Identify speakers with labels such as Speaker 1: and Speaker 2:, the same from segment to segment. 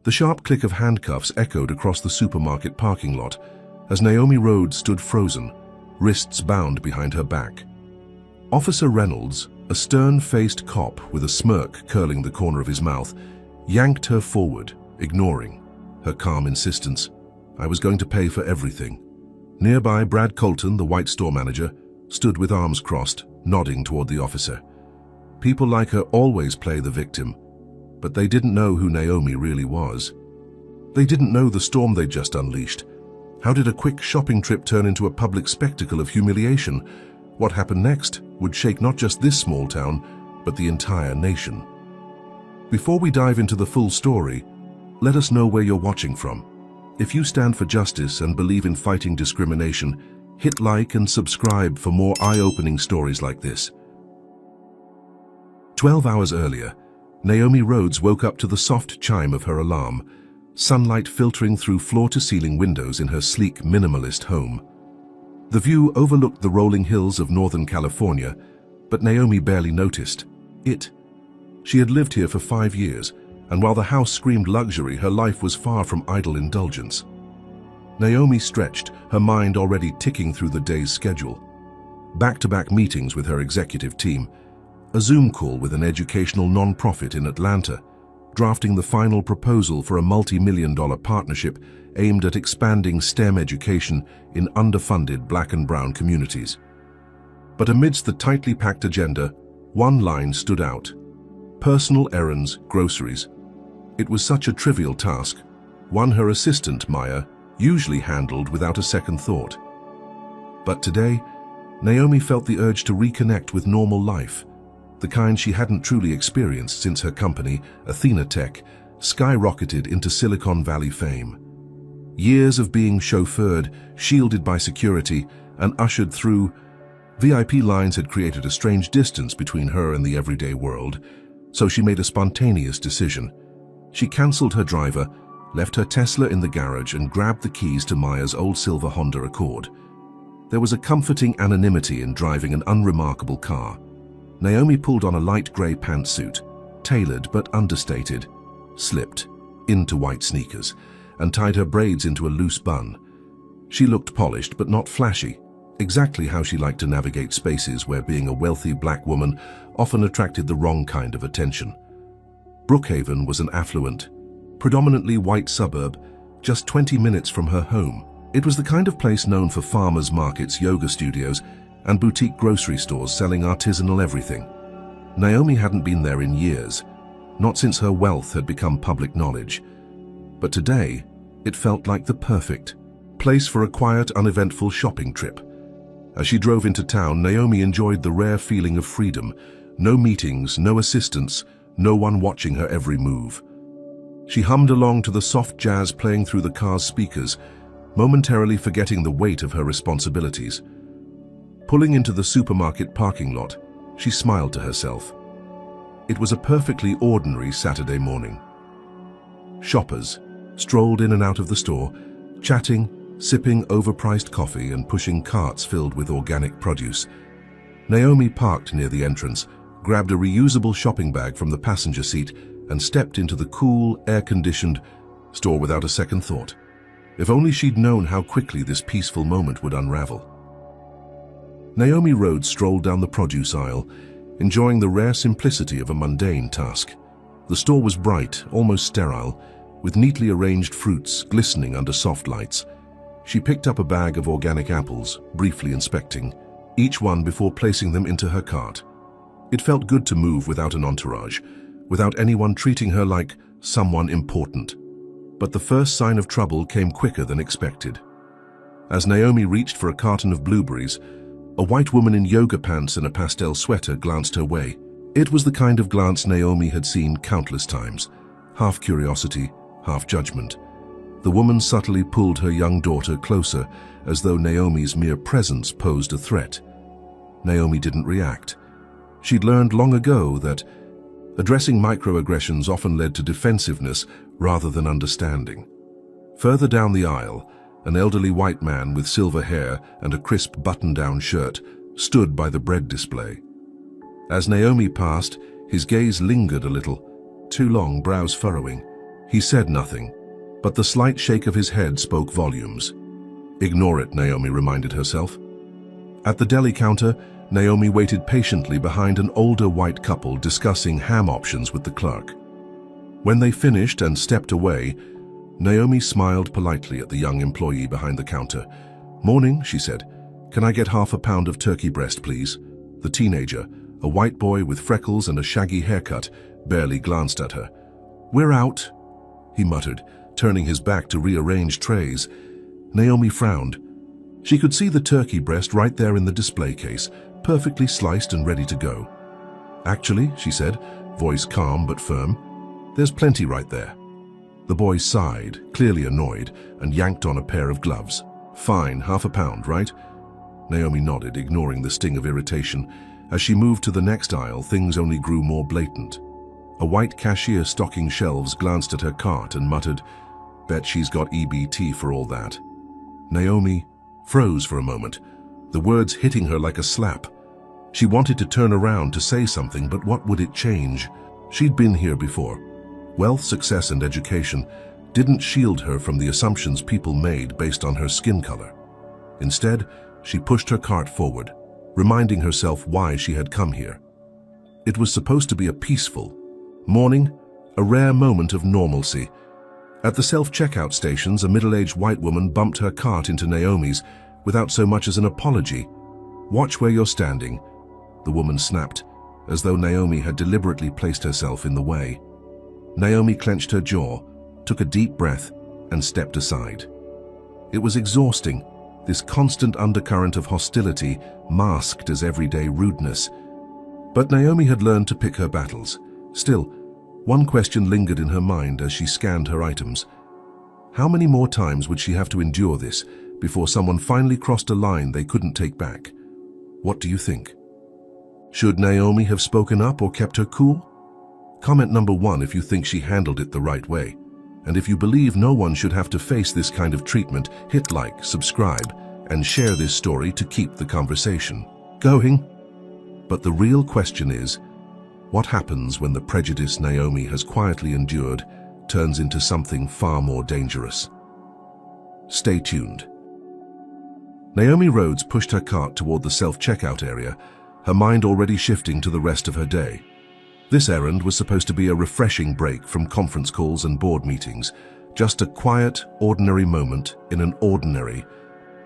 Speaker 1: The sharp click of handcuffs echoed across the supermarket parking lot as Naomi Rhodes stood frozen, wrists bound behind her back. Officer Reynolds, a stern-faced cop with a smirk curling the corner of his mouth, yanked her forward, ignoring her calm insistence. "I was going to pay for everything." Nearby, Brad Colton, the white store manager, stood with arms crossed, nodding toward the officer. People like her always play the victim, but they didn't know who Naomi really was. They didn't know the storm they'd just unleashed. How did a quick shopping trip turn into a public spectacle of humiliation? What happened next would shake not just this small town, but the entire nation. Before we dive into the full story, let us know where you're watching from. If you stand for justice and believe in fighting discrimination, hit like and subscribe for more eye-opening stories like this. 12 hours earlier, Naomi Rhodes woke up to the soft chime of her alarm, sunlight filtering through floor-to-ceiling windows in her sleek, minimalist home. The view overlooked the rolling hills of Northern California, but Naomi barely noticed it. She had lived here for 5 years, and while the house screamed luxury, her life was far from idle indulgence. Naomi stretched, her mind already ticking through the day's schedule. Back-to-back meetings with her executive team, a Zoom call with an educational non-profit in Atlanta, drafting the final proposal for a multi-million-dollar partnership aimed at expanding STEM education in underfunded Black and brown communities. But amidst the tightly packed agenda, one line stood out: personal errands, groceries. It was such a trivial task, one her assistant, Maya, usually handled without a second thought. But today, Naomi felt the urge to reconnect with normal life, the kind she hadn't truly experienced since her company, Athena Tech, skyrocketed into Silicon Valley fame. Years of being chauffeured, shielded by security, and ushered through VIP lines had created a strange distance between her and the everyday world, so she made a spontaneous decision. She cancelled her driver, left her Tesla in the garage, and grabbed the keys to Maya's old silver Honda Accord. There was a comforting anonymity in driving an unremarkable car. Naomi pulled on a light grey pantsuit, tailored but understated, slipped into white sneakers, and tied her braids into a loose bun. She looked polished but not flashy, exactly how she liked to navigate spaces where being a wealthy black woman often attracted the wrong kind of attention. Brookhaven was an affluent, predominantly white suburb, just 20 minutes from her home. It was the kind of place known for farmers markets, yoga studios, and boutique grocery stores selling artisanal everything. Naomi hadn't been there in years, not since her wealth had become public knowledge. But today, it felt like the perfect place for a quiet, uneventful shopping trip. As she drove into town, Naomi enjoyed the rare feeling of freedom. No meetings, no assistants, no one watching her every move. She hummed along to the soft jazz playing through the car's speakers, momentarily forgetting the weight of her responsibilities. Pulling into the supermarket parking lot, she smiled to herself. It was a perfectly ordinary Saturday morning. Shoppers strolled in and out of the store, chatting, sipping overpriced coffee and pushing carts filled with organic produce. Naomi parked near the entrance, grabbed a reusable shopping bag from the passenger seat, and stepped into the cool, air-conditioned store without a second thought. If only she'd known how quickly this peaceful moment would unravel. Naomi Rhodes strolled down the produce aisle, enjoying the rare simplicity of a mundane task. The store was bright, almost sterile, with neatly arranged fruits glistening under soft lights. She picked up a bag of organic apples, briefly inspecting each one before placing them into her cart. It felt good to move without an entourage, without anyone treating her like someone important. But the first sign of trouble came quicker than expected. As Naomi reached for a carton of blueberries, a white woman in yoga pants and a pastel sweater glanced her way. It was the kind of glance Naomi had seen countless times, half curiosity, half judgment. The woman subtly pulled her young daughter closer, as though Naomi's mere presence posed a threat. Naomi didn't react. She'd learned long ago that addressing microaggressions often led to defensiveness rather than understanding. Further down the aisle, an elderly white man with silver hair and a crisp button-down shirt stood by the bread display. As Naomi passed, his gaze lingered a little, too long, brows furrowing. He said nothing, but the slight shake of his head spoke volumes. Ignore it, Naomi reminded herself. At the deli counter, Naomi waited patiently behind an older white couple discussing ham options with the clerk. When they finished and stepped away, Naomi smiled politely at the young employee behind the counter. "Morning," she said. "Can I get half a pound of turkey breast, please?" The teenager, a white boy with freckles and a shaggy haircut, barely glanced at her. "We're out," he muttered, turning his back to rearrange trays. Naomi frowned. She could see the turkey breast right there in the display case, perfectly sliced and ready to go. "Actually," she said, voice calm but firm, "there's plenty right there." The boy sighed, clearly annoyed, and yanked on a pair of gloves. "Fine, half a pound, right?" Naomi nodded, ignoring the sting of irritation. As she moved to the next aisle, things only grew more blatant. A white cashier stocking shelves glanced at her cart and muttered, "Bet she's got EBT for all that." Naomi froze for a moment, the words hitting her like a slap. She wanted to turn around to say something, but what would it change? She'd been here before. Wealth, success, and education didn't shield her from the assumptions people made based on her skin color. Instead, she pushed her cart forward, reminding herself why she had come here. It was supposed to be a peaceful morning, a rare moment of normalcy. At the self-checkout stations, a middle-aged white woman bumped her cart into Naomi's without so much as an apology. "Watch where you're standing," the woman snapped, as though Naomi had deliberately placed herself in the way. Naomi clenched her jaw, took a deep breath, and stepped aside. It was exhausting, this constant undercurrent of hostility masked as everyday rudeness. But Naomi had learned to pick her battles. Still, one question lingered in her mind as she scanned her items. How many more times would she have to endure this before someone finally crossed a line they couldn't take back? What do you think? Should Naomi have spoken up or kept her cool? Comment number 1 if you think she handled it the right way. And if you believe no one should have to face this kind of treatment, hit like, subscribe, and share this story to keep the conversation going. But the real question is, what happens when the prejudice Naomi has quietly endured turns into something far more dangerous? Stay tuned. Naomi Rhodes pushed her cart toward the self-checkout area, her mind already shifting to the rest of her day. This errand was supposed to be a refreshing break from conference calls and board meetings, just a quiet, ordinary moment in an ordinary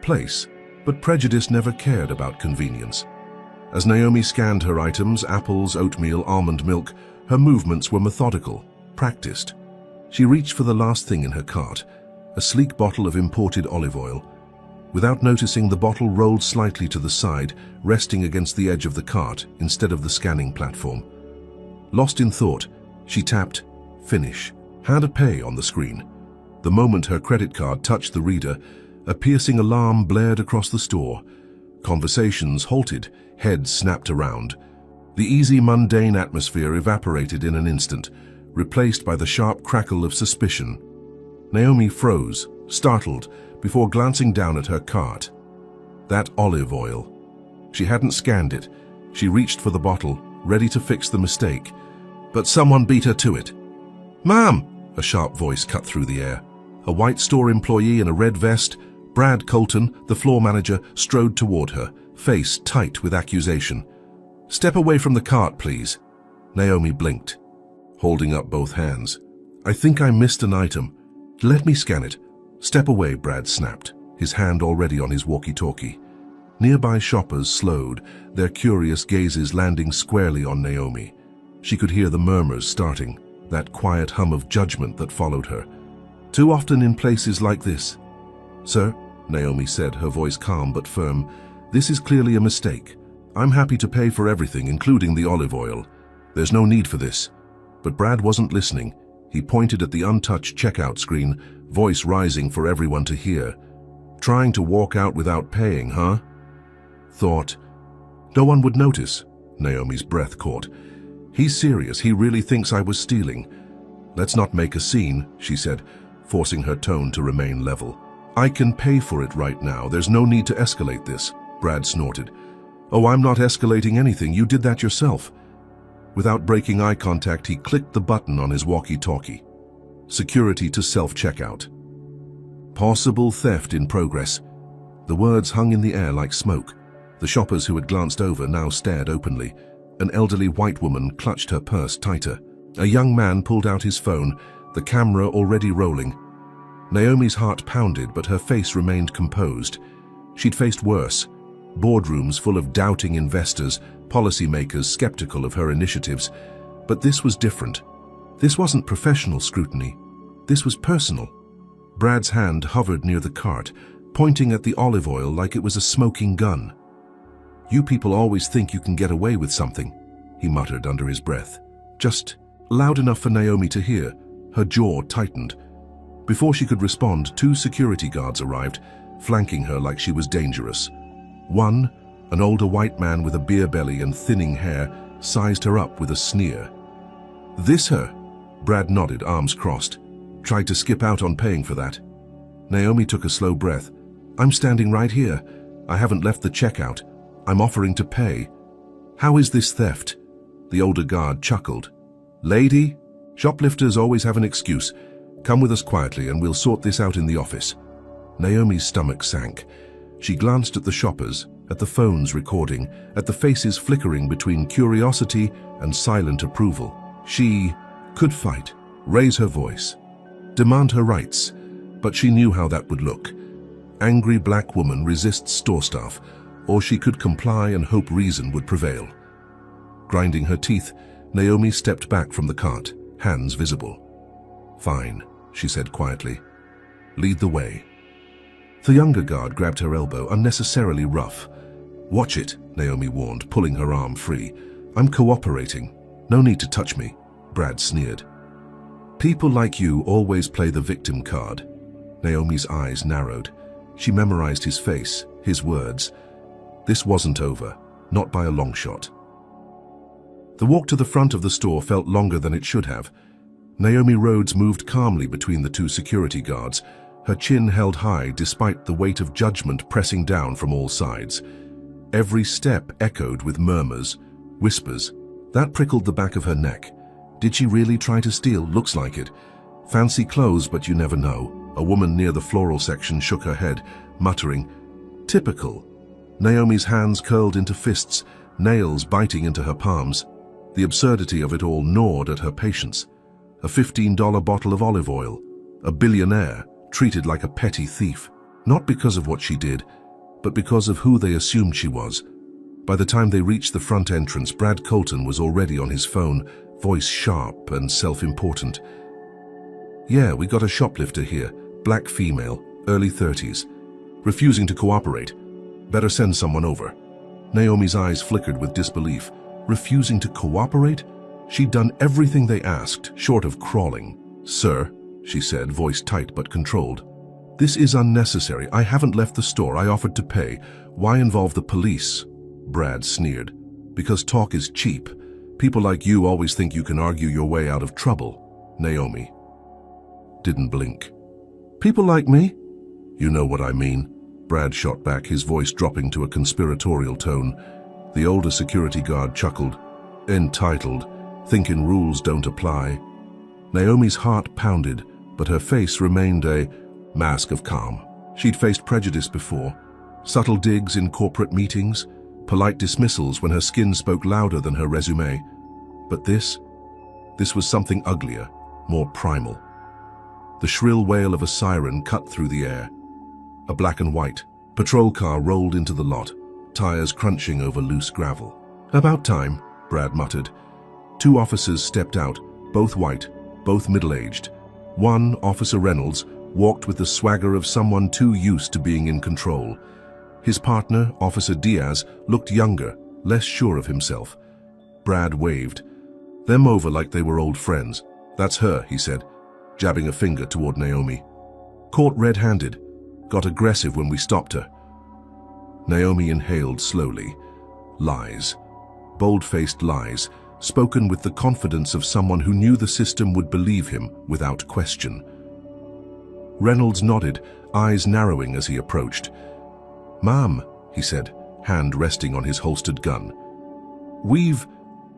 Speaker 1: place. But prejudice never cared about convenience. As Naomi scanned her items, apples, oatmeal, almond milk, her movements were methodical, practiced. She reached for the last thing in her cart, a sleek bottle of imported olive oil. Without noticing, the bottle rolled slightly to the side, resting against the edge of the cart instead of the scanning platform. Lost in thought, she tapped Finish, How to Pay on the screen. The moment her credit card touched the reader, a piercing alarm blared across the store. Conversations halted, heads snapped around. The easy, mundane atmosphere evaporated in an instant, replaced by the sharp crackle of suspicion. Naomi froze, startled, before glancing down at her cart. That olive oil. She hadn't scanned it. She reached for the bottle, ready to fix the mistake. But someone beat her to it. "Ma'am!" A sharp voice cut through the air. A white store employee in a red vest, Brad Colton, the floor manager, strode toward her, face tight with accusation. "Step away from the cart, please." Naomi blinked, holding up both hands. "I think I missed an item. Let me scan it." "Step away," Brad snapped, his hand already on his walkie-talkie. Nearby shoppers slowed, their curious gazes landing squarely on Naomi. She could hear the murmurs starting, that quiet hum of judgment that followed her. "Too often in places like this." "Sir," Naomi said, her voice calm but firm, "this is clearly a mistake. I'm happy to pay for everything, including the olive oil. There's no need for this." But Brad wasn't listening. He pointed at the untouched checkout screen, voice rising for everyone to hear. "Trying to walk out without paying, huh?" Thought. "No one would notice." Naomi's breath caught. "He's serious. He really thinks I was stealing." "Let's not make a scene," she said, forcing her tone to remain level. "I can pay for it right now. There's no need to escalate this," Brad snorted. "Oh, I'm not escalating anything. You did that yourself." Without breaking eye contact, he clicked the button on his walkie-talkie. Security to self-checkout. Possible theft in progress. The words hung in the air like smoke. The shoppers who had glanced over now stared openly. An elderly white woman clutched her purse tighter. A young man pulled out his phone, the camera already rolling. Naomi's heart pounded, but her face remained composed. She'd faced worse. Boardrooms full of doubting investors, policymakers skeptical of her initiatives. But this was different. This wasn't professional scrutiny. This was personal. Brad's hand hovered near the cart, pointing at the olive oil like it was a smoking gun. "You people always think you can get away with something," he muttered under his breath. Just loud enough for Naomi to hear. Her jaw tightened. Before she could respond, 2 security guards arrived, flanking her like she was dangerous. One, an older white man with a beer belly and thinning hair, sized her up with a sneer. "This her?" Brad nodded, arms crossed. "Tried to skip out on paying for that." Naomi took a slow breath. "I'm standing right here. I haven't left the checkout. I'm offering to pay." "How is this theft?" The older guard chuckled. "Lady, shoplifters always have an excuse. Come with us quietly and we'll sort this out in the office." Naomi's stomach sank. She glanced at the shoppers, at the phones recording, at the faces flickering between curiosity and silent approval. She could fight, raise her voice, demand her rights, but she knew how that would look. Angry black woman resists store staff, or she could comply and hope reason would prevail. Grinding her teeth, Naomi stepped back from the cart, hands visible. "Fine," she said quietly. "Lead the way." The younger guard grabbed her elbow, unnecessarily rough. "Watch it," Naomi warned, pulling her arm free. "I'm cooperating. No need to touch me," Brad sneered. "People like you always play the victim card." Naomi's eyes narrowed. She memorized his face, his words. This wasn't over, not by a long shot. The walk to the front of the store felt longer than it should have. Naomi Rhodes moved calmly between the 2 security guards, her chin held high despite the weight of judgment pressing down from all sides. Every step echoed with murmurs, whispers. That prickled the back of her neck. Did she really try to steal? Looks like it. Fancy clothes, but you never know. A woman near the floral section shook her head, muttering, "Typical." Naomi's hands curled into fists, nails biting into her palms. The absurdity of it all gnawed at her patience. A $15 bottle of olive oil. A billionaire, treated like a petty thief. Not because of what she did, but because of who they assumed she was. By the time they reached the front entrance, Brad Colton was already on his phone, voice sharp and self-important. "Yeah, we got a shoplifter here, black female, early 30s. Refusing to cooperate. Better send someone over." Naomi's eyes flickered with disbelief. Refusing to cooperate? She'd done everything they asked, short of crawling. "Sir," she said, voice tight but controlled. "This is unnecessary. I haven't left the store. I offered to pay. Why involve the police?" Brad sneered. "Because talk is cheap. People like you always think you can argue your way out of trouble." Naomi didn't blink. "People like me?" "You know what I mean," Brad shot back, his voice dropping to a conspiratorial tone. The older security guard chuckled. "Entitled. Thinking rules don't apply." Naomi's heart pounded, but her face remained a mask of calm. She'd faced prejudice before. Subtle digs in corporate meetings, polite dismissals when her skin spoke louder than her resume. But this was something uglier, more primal. The shrill wail of a siren cut through the air. A black and white patrol car rolled into the lot, tires crunching over loose gravel. "About time," Brad muttered. 2 officers stepped out, both white, both middle-aged. One, Officer Reynolds, walked with the swagger of someone too used to being in control. His partner, Officer Diaz, looked younger, less sure of himself. Brad waved them over like they were old friends. "That's her," he said, jabbing a finger toward Naomi. "Caught red-handed. Got aggressive when we stopped her." Naomi inhaled slowly. Lies. Bold-faced lies, spoken with the confidence of someone who knew the system would believe him without question. Reynolds nodded, eyes narrowing as he approached. "Ma'am," he said, hand resting on his holstered gun. "We've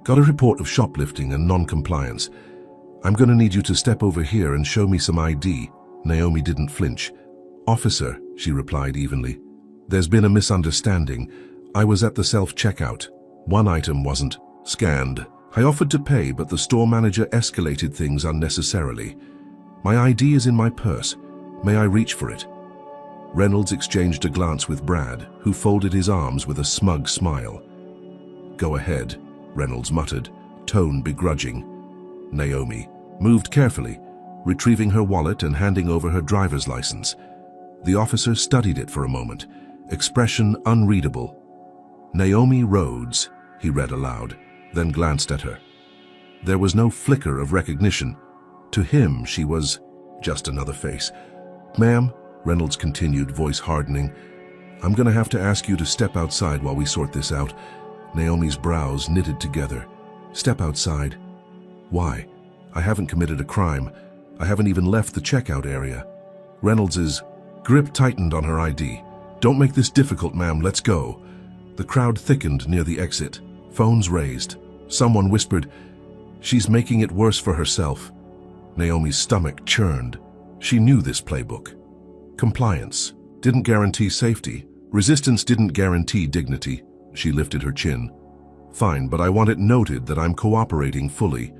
Speaker 1: got a report of shoplifting and non-compliance. I'm gonna need you to step over here and show me some ID. Naomi didn't flinch. Officer, she replied evenly. There's been a misunderstanding. I was at the self-checkout. One item wasn't scanned. I offered to pay, but the store manager escalated things unnecessarily. My ID is in my purse. May I reach for it? Reynolds exchanged a glance with Brad, who folded his arms with a smug smile. Go ahead, Reynolds muttered, tone begrudging. Naomi moved carefully, retrieving her wallet and handing over her driver's license. The officer studied it for a moment, expression unreadable. Naomi Rhodes, he read aloud, then glanced at her. There was no flicker of recognition. To him, she was just another face. Ma'am, Reynolds continued, voice hardening, I'm gonna have to ask you to step outside while we sort this out. Naomi's brows knitted together. Step outside. Why? I haven't committed a crime. I haven't even left the checkout area. Reynolds's grip tightened on her ID. Don't make this difficult, ma'am. Let's go. The crowd thickened near the exit. Phones raised. Someone whispered, She's making it worse for herself. Naomi's stomach churned. She knew this playbook. Compliance didn't guarantee safety. Resistance didn't guarantee dignity. She lifted her chin. Fine, but I want it noted that I'm cooperating fully.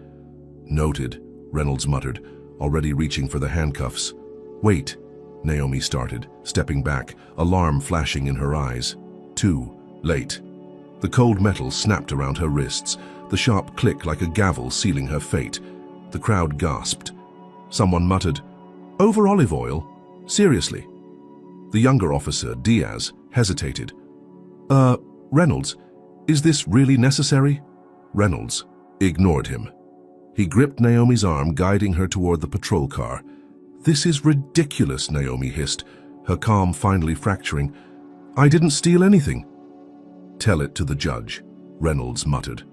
Speaker 1: Noted, Reynolds muttered, already reaching for the handcuffs. Wait, Naomi started, stepping back, alarm flashing in her eyes. Too late. The cold metal snapped around her wrists, the sharp click like a gavel sealing her fate. The crowd gasped. Someone muttered, Over olive oil? Seriously? The younger officer, Diaz, hesitated. Reynolds, is this really necessary? Reynolds ignored him. He gripped Naomi's arm, guiding her toward the patrol car. This is ridiculous, Naomi hissed, her calm finally fracturing. I didn't steal anything. Tell it to the judge, Reynolds muttered.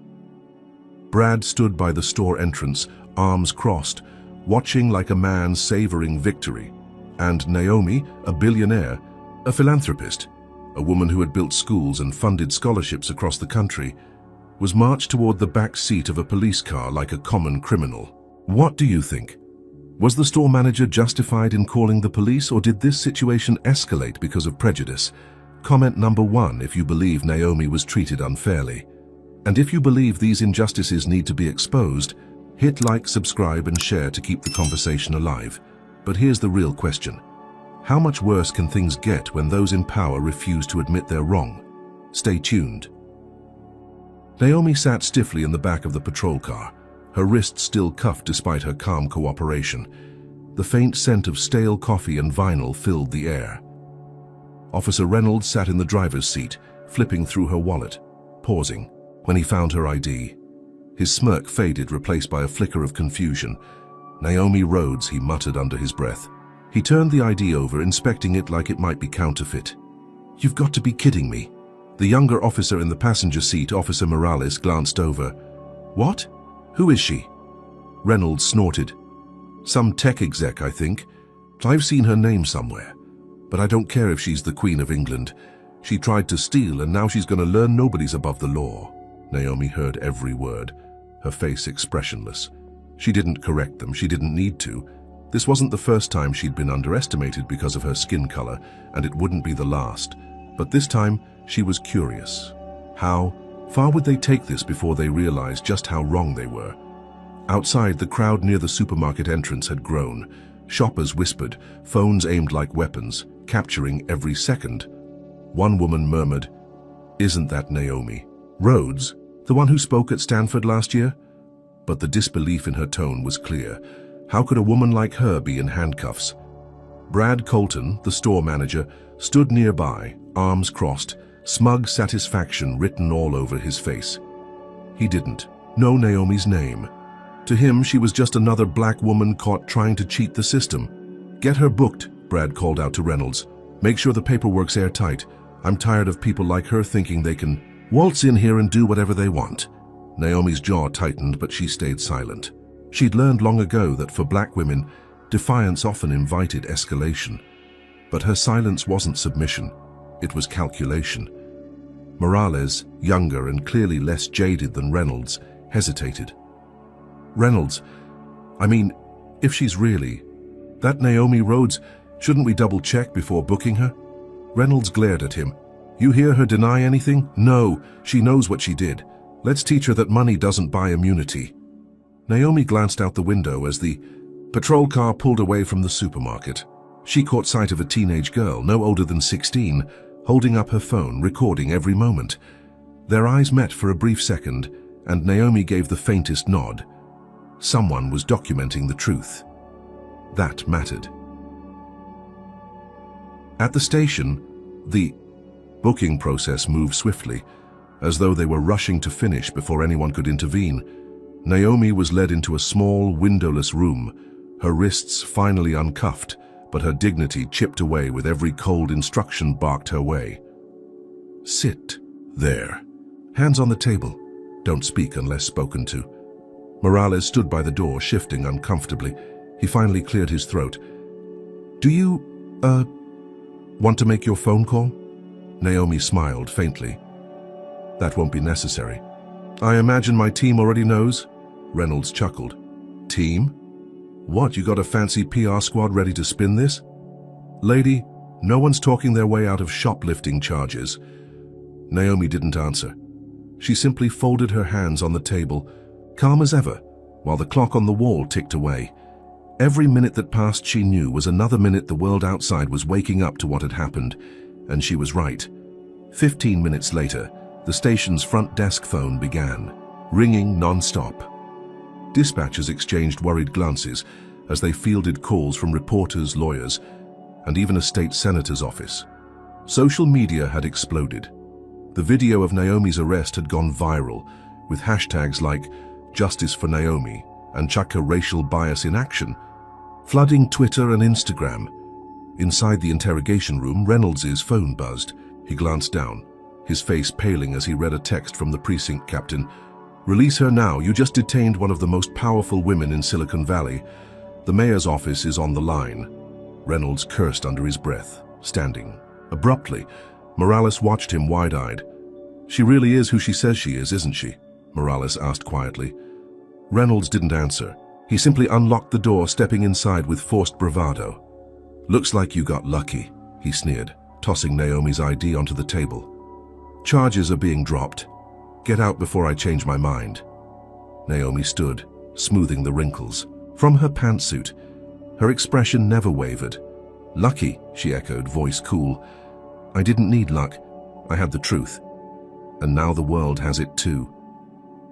Speaker 1: Brad stood by the store entrance, arms crossed, watching like a man savoring victory. And Naomi, a billionaire, a philanthropist, a woman who had built schools and funded scholarships across the country, was marched toward the back seat of a police car like a common criminal. What do you think? Was the store manager justified in calling the police, or did this situation escalate because of prejudice? Comment number 1 if you believe Naomi was treated unfairly. And if you believe these injustices need to be exposed, hit like, subscribe, and share to keep the conversation alive. But here's the real question. How much worse can things get when those in power refuse to admit they're wrong? Stay tuned. Naomi sat stiffly in the back of the patrol car, her wrists still cuffed despite her calm cooperation. The faint scent of stale coffee and vinyl filled the air. Officer Reynolds sat in the driver's seat, flipping through her wallet, pausing when he found her ID. His smirk faded, replaced by a flicker of confusion. Naomi Rhodes, he muttered under his breath. He turned the ID over, inspecting it like it might be counterfeit. You've got to be kidding me. The younger officer in the passenger seat, Officer Morales, glanced over. What? Who is she? Reynolds snorted. Some tech exec, I think. I've seen her name somewhere. But I don't care if she's the Queen of England. She tried to steal, and now she's going to learn nobody's above the law. Naomi heard every word, her face expressionless. She didn't correct them. She didn't need to. This wasn't the first time she'd been underestimated because of her skin color, and it wouldn't be the last. But this time, she was curious. How far would they take this before they realized just how wrong they were? Outside, the crowd near the supermarket entrance had grown. Shoppers whispered, phones aimed like weapons, capturing every second. One woman murmured, Isn't that Naomi Rhodes, the one who spoke at Stanford last year? But the disbelief in her tone was clear. How could a woman like her be in handcuffs? Brad Colton, the store manager, stood nearby, arms crossed, smug satisfaction written all over his face. He didn't know Naomi's name. To him, she was just another black woman caught trying to cheat the system. Get her booked, Brad called out to Reynolds. Make sure the paperwork's airtight. I'm tired of people like her thinking they can waltz in here and do whatever they want. Naomi's jaw tightened, but she stayed silent. She'd learned long ago that for black women, defiance often invited escalation. But her silence wasn't submission. It was calculation. Morales, younger and clearly less jaded than Reynolds, hesitated. Reynolds, I mean, if she's really... That Naomi Rhodes, shouldn't we double-check before booking her? Reynolds glared at him. You hear her deny anything? No, she knows what she did. Let's teach her that money doesn't buy immunity. Naomi glanced out the window as the patrol car pulled away from the supermarket. She caught sight of a teenage girl, no older than 16, holding up her phone, recording every moment. Their eyes met for a brief second, and Naomi gave the faintest nod. Someone was documenting the truth. That mattered. At the station, the booking process moved swiftly, as though they were rushing to finish before anyone could intervene. Naomi was led into a small, windowless room, her wrists finally uncuffed, but her dignity chipped away with every cold instruction barked her way. Sit there. Hands on the table. Don't speak unless spoken to. Morales stood by the door, shifting uncomfortably. He finally cleared his throat. Do you, want to make your phone call? Naomi smiled faintly. That won't be necessary. I imagine my team already knows? Reynolds chuckled. Team? What, you got a fancy PR squad ready to spin this? Lady, no one's talking their way out of shoplifting charges. Naomi didn't answer. She simply folded her hands on the table, calm as ever, while the clock on the wall ticked away. Every minute that passed, she knew, was another minute the world outside was waking up to what had happened, and she was right. 15 minutes later, the station's front desk phone began, ringing non-stop. Dispatchers exchanged worried glances as they fielded calls from reporters, lawyers, and even a state senator's office. Social media had exploded. The video of Naomi's arrest had gone viral, with hashtags like Justice for Naomi and Chaka racial bias in action, flooding Twitter and Instagram. Inside the interrogation room, Reynolds' phone buzzed. He glanced down, his face paling as he read a text from the precinct captain. Release her now. You just detained one of the most powerful women in Silicon Valley. The mayor's office is on the line. Reynolds cursed under his breath, standing. Abruptly, Morales watched him wide-eyed. She really is who she says she is, isn't she? Morales asked quietly. Reynolds didn't answer. He simply unlocked the door, stepping inside with forced bravado. Looks like you got lucky, he sneered, tossing Naomi's ID onto the table. Charges are being dropped. Get out before I change my mind. Naomi stood, smoothing the wrinkles. From her pantsuit, her expression never wavered. Lucky, she echoed, voice cool. I didn't need luck. I had the truth. And now the world has it too.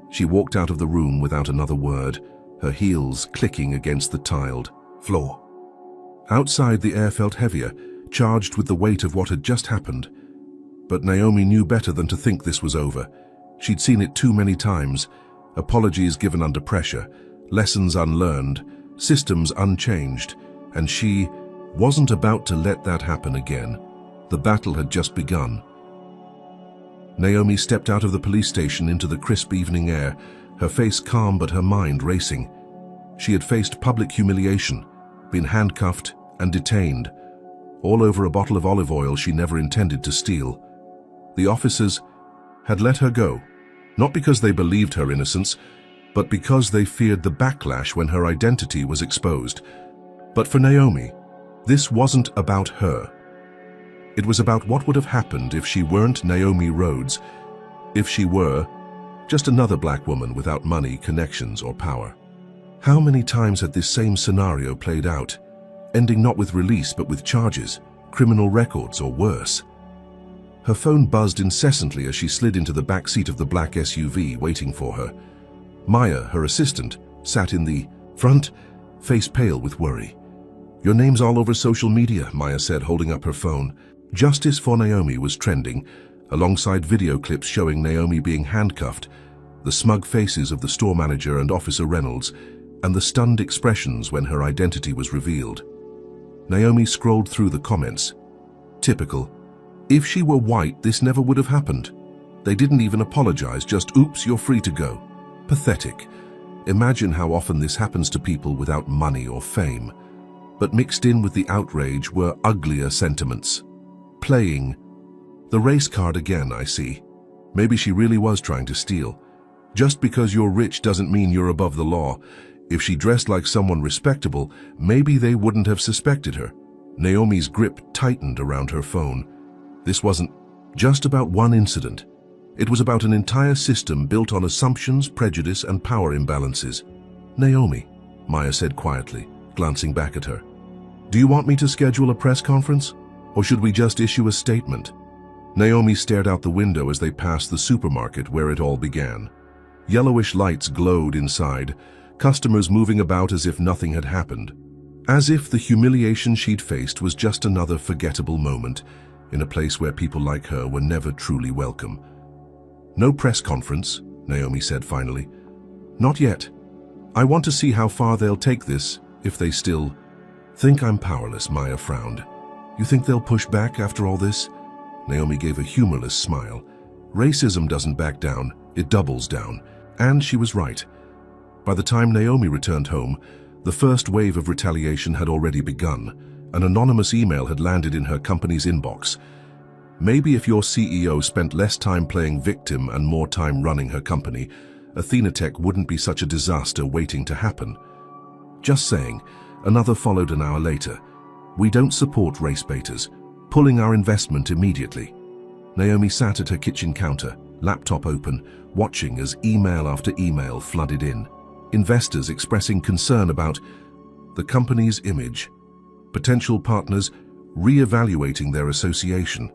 Speaker 1: She walked out of the room without another word, her heels clicking against the tiled floor. Outside, the air felt heavier, charged with the weight of what had just happened. But Naomi knew better than to think this was over. She'd seen it too many times. Apologies given under pressure, lessons unlearned, systems unchanged, and she wasn't about to let that happen again. The battle had just begun. Naomi stepped out of the police station into the crisp evening air, her face calm but her mind racing. She had faced public humiliation, been handcuffed and detained, all over a bottle of olive oil she never intended to steal. The officers had let her go, not because they believed her innocence, but because they feared the backlash when her identity was exposed. But for Naomi, this wasn't about her. It was about what would have happened if she weren't Naomi Rhodes, if she were just another black woman without money, connections, or power. How many times had this same scenario played out, ending not with release but with charges, criminal records, or worse? Her phone buzzed incessantly as she slid into the back seat of the black SUV waiting for her. Maya, her assistant, sat in the front, face pale with worry. Your name's all over social media, Maya said, holding up her phone. Justice for Naomi was trending, alongside video clips showing Naomi being handcuffed, the smug faces of the store manager and Officer Reynolds, and the stunned expressions when her identity was revealed. Naomi scrolled through the comments. Typical. If she were white, this never would have happened. They didn't even apologize, just oops, you're free to go. Pathetic. Imagine how often this happens to people without money or fame. But mixed in with the outrage were uglier sentiments. Playing the race card again, I see. Maybe she really was trying to steal. Just because you're rich doesn't mean you're above the law. If she dressed like someone respectable, maybe they wouldn't have suspected her. Naomi's grip tightened around her phone. This wasn't just about one incident. It was about an entire system built on assumptions, prejudice, and power imbalances. "Naomi," Maya said quietly, glancing back at her. "Do you want me to schedule a press conference? Or should we just issue a statement?" Naomi stared out the window as they passed the supermarket where it all began. Yellowish lights glowed inside, customers moving about as if nothing had happened. As if the humiliation she'd faced was just another forgettable moment in a place where people like her were never truly welcome. "No press conference," Naomi said finally. "Not yet. I want to see how far they'll take this, if they still think I'm powerless," Maya frowned. "You think they'll push back after all this?" Naomi gave a humorless smile. Racism doesn't back down, it doubles down. And she was right. By the time Naomi returned home, the first wave of retaliation had already begun. An anonymous email had landed in her company's inbox. "Maybe if your CEO spent less time playing victim and more time running her company, Athenatech wouldn't be such a disaster waiting to happen." "Just saying," another followed an hour later. "We don't support race baiters. Pulling our investment immediately." Naomi sat at her kitchen counter, laptop open, watching as email after email flooded in. Investors expressing concern about the company's image. Potential partners re-evaluating their association.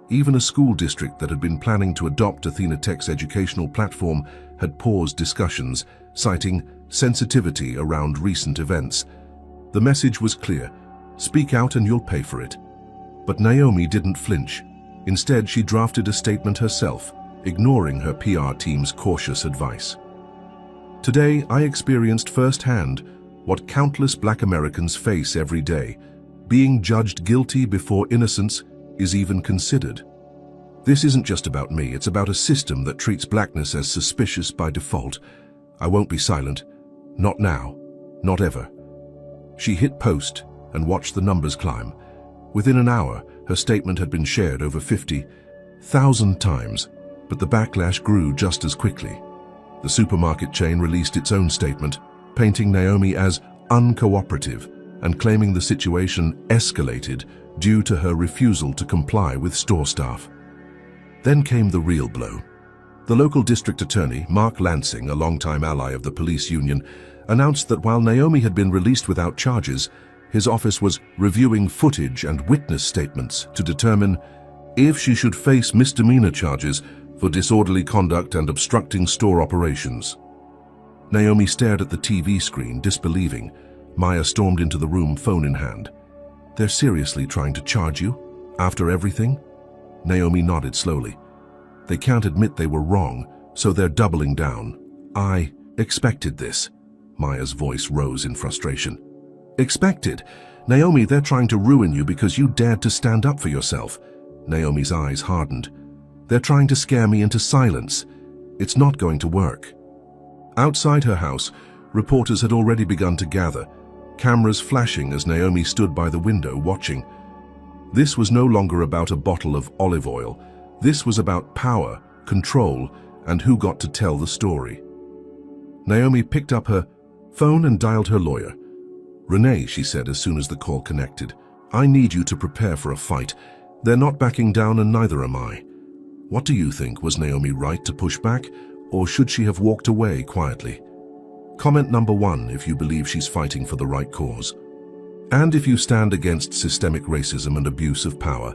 Speaker 1: Even a school district that had been planning to adopt Athenatech's educational platform had paused discussions, citing sensitivity around recent events. The message was clear: speak out and you'll pay for it. But Naomi didn't flinch. Instead, she drafted a statement herself, ignoring her PR team's cautious advice. "Today, I experienced firsthand what countless Black Americans face every day. Being judged guilty before innocence is even considered. This isn't just about me, it's about a system that treats blackness as suspicious by default. I won't be silent. Not now. Not ever." She hit post and watched the numbers climb. Within an hour, her statement had been shared over 50,000 times, but the backlash grew just as quickly. The supermarket chain released its own statement, painting Naomi as uncooperative and claiming the situation escalated due to her refusal to comply with store staff. Then came the real blow. The local district attorney, Mark Lansing, a longtime ally of the police union, announced that while Naomi had been released without charges, his office was reviewing footage and witness statements to determine if she should face misdemeanor charges for disorderly conduct and obstructing store operations. Naomi stared at the TV screen, disbelieving. Maya stormed into the room, phone in hand. "They're seriously trying to charge you? After everything?" Naomi nodded slowly. "They can't admit they were wrong, so they're doubling down. I expected this." Maya's voice rose in frustration. "Expected? Naomi, they're trying to ruin you because you dared to stand up for yourself." Naomi's eyes hardened. "They're trying to scare me into silence. It's not going to work." Outside her house, reporters had already begun to gather, cameras flashing as Naomi stood by the window watching. This was no longer about a bottle of olive oil. This was about power, control, and who got to tell the story. Naomi picked up her phone and dialed her lawyer. "Renee," she said as soon as the call connected, "I need you to prepare for a fight. They're not backing down and neither am I." What do you think? Was Naomi right to push back, or should she have walked away quietly? Comment number 1 if you believe she's fighting for the right cause. And if you stand against systemic racism and abuse of power,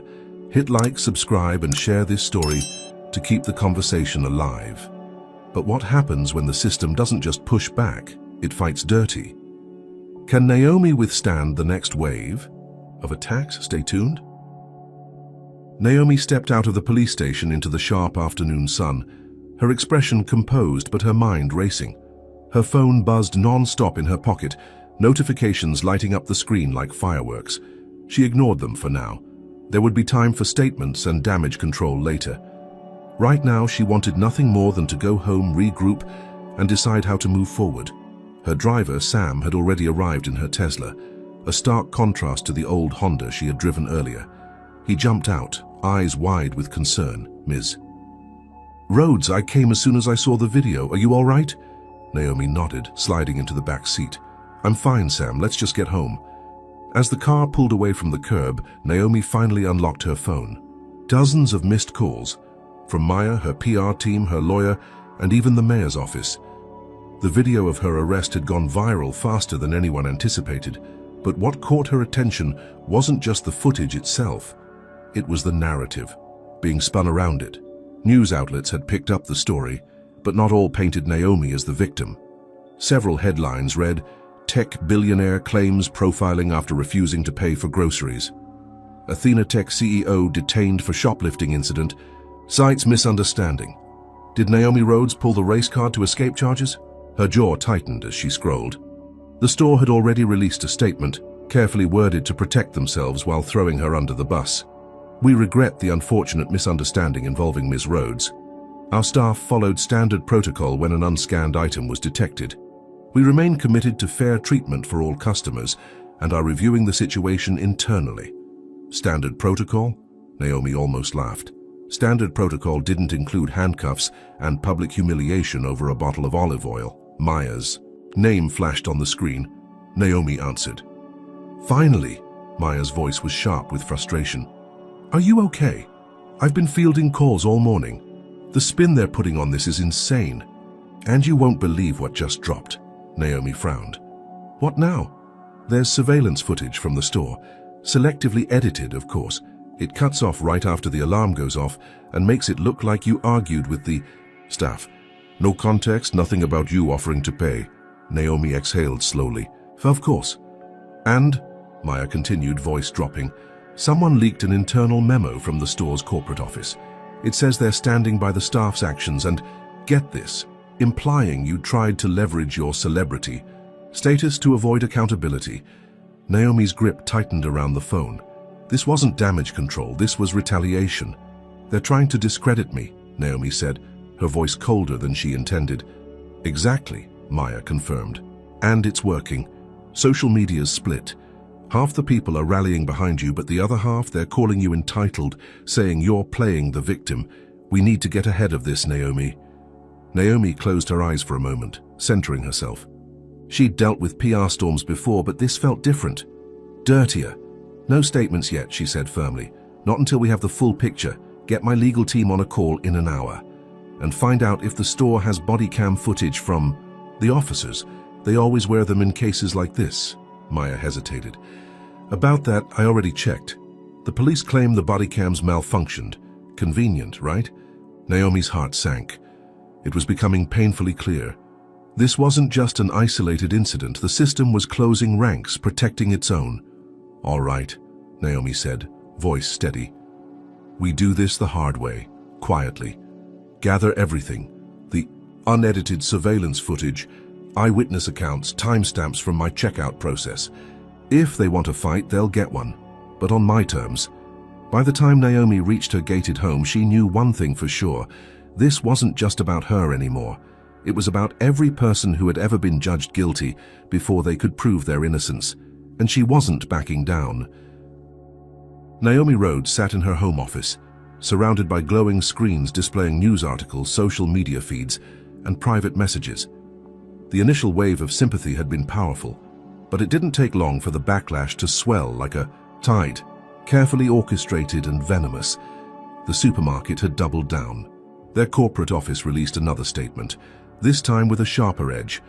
Speaker 1: hit like, subscribe, and share this story to keep the conversation alive. But what happens when the system doesn't just push back, it fights dirty? Can Naomi withstand the next wave of attacks? Stay tuned. Naomi stepped out of the police station into the sharp afternoon sun, her expression composed but her mind racing. Her phone buzzed non-stop in her pocket, notifications lighting up the screen like fireworks. She ignored them for now. There would be time for statements and damage control later. Right now, she wanted nothing more than to go home, regroup, and decide how to move forward. Her driver, Sam, had already arrived in her Tesla, a stark contrast to the old Honda she had driven earlier. He jumped out, eyes wide with concern. "Ms. Rhodes, I came as soon as I saw the video. Are you all right?" Naomi nodded, sliding into the back seat. I'm fine, Sam. Let's just get home. As the car pulled away from the curb, Naomi finally unlocked her phone. Dozens of missed calls. From Maya, her PR team, her lawyer, and even the mayor's office. The video of her arrest had gone viral faster than anyone anticipated, but what caught her attention wasn't just the footage itself. It was the narrative, being spun around it. News outlets had picked up the story, but not all painted Naomi as the victim. Several headlines read, "Tech billionaire claims profiling after refusing to pay for groceries." Athena Tech CEO detained for shoplifting incident. Sites misunderstanding. Did Naomi Rhodes pull the race card to escape charges? Her jaw tightened as she scrolled. The store had already released a statement, carefully worded to protect themselves while throwing her under the bus. "We regret the unfortunate misunderstanding involving Ms. Rhodes. Our staff followed standard protocol when an unscanned item was detected. We remain committed to fair treatment for all customers and are reviewing the situation internally." Standard protocol? Naomi almost laughed. Standard protocol didn't include handcuffs and public humiliation over a bottle of olive oil. Maya's name flashed on the screen. Naomi answered. "Finally!" Maya's voice was sharp with frustration. "Are you okay? I've been fielding calls all morning. The spin they're putting on this is insane. And you won't believe what just dropped." Naomi frowned. "What now?" "There's surveillance footage from the store. Selectively edited, of course. It cuts off right after the alarm goes off and makes it look like you argued with the staff. No context, nothing about you offering to pay." Naomi exhaled slowly. "Of course." "And," Maya continued, voice dropping, "someone leaked an internal memo from the store's corporate office. It says they're standing by the staff's actions and, get this, implying you tried to leverage your celebrity status to avoid accountability." Naomi's grip tightened around the phone. "This wasn't damage control, this was retaliation. They're trying to discredit me," Naomi said, her voice colder than she intended. "Exactly," Maya confirmed. "And it's working. Social media's split. Half the people are rallying behind you, but the other half, they're calling you entitled, saying you're playing the victim. We need to get ahead of this, Naomi." Naomi closed her eyes for a moment, centering herself. She'd dealt with PR storms before, but this felt different. Dirtier. "No statements yet," she said firmly. "Not until we have the full picture. Get my legal team on a call in an hour. And find out if the store has body cam footage from the officers. They always wear them in cases like this." Maya hesitated. "About that, I already checked. The police claim the body cams malfunctioned. Convenient, right?" Naomi's heart sank. It was becoming painfully clear. This wasn't just an isolated incident. The system was closing ranks, protecting its own. "All right," Naomi said, voice steady. "We do this the hard way, quietly. Gather everything. The unedited surveillance footage, eyewitness accounts, timestamps from my checkout process. If they want a fight, they'll get one, but on my terms." By the time Naomi reached her gated home, she knew one thing for sure. This wasn't just about her anymore. It was about every person who had ever been judged guilty before they could prove their innocence, and she wasn't backing down. Naomi Rhodes sat in her home office, surrounded by glowing screens displaying news articles, social media feeds, and private messages. The initial wave of sympathy had been powerful, but it didn't take long for the backlash to swell like a tide, carefully orchestrated and venomous. The supermarket had doubled down. Their corporate office released another statement, this time with a sharper edge.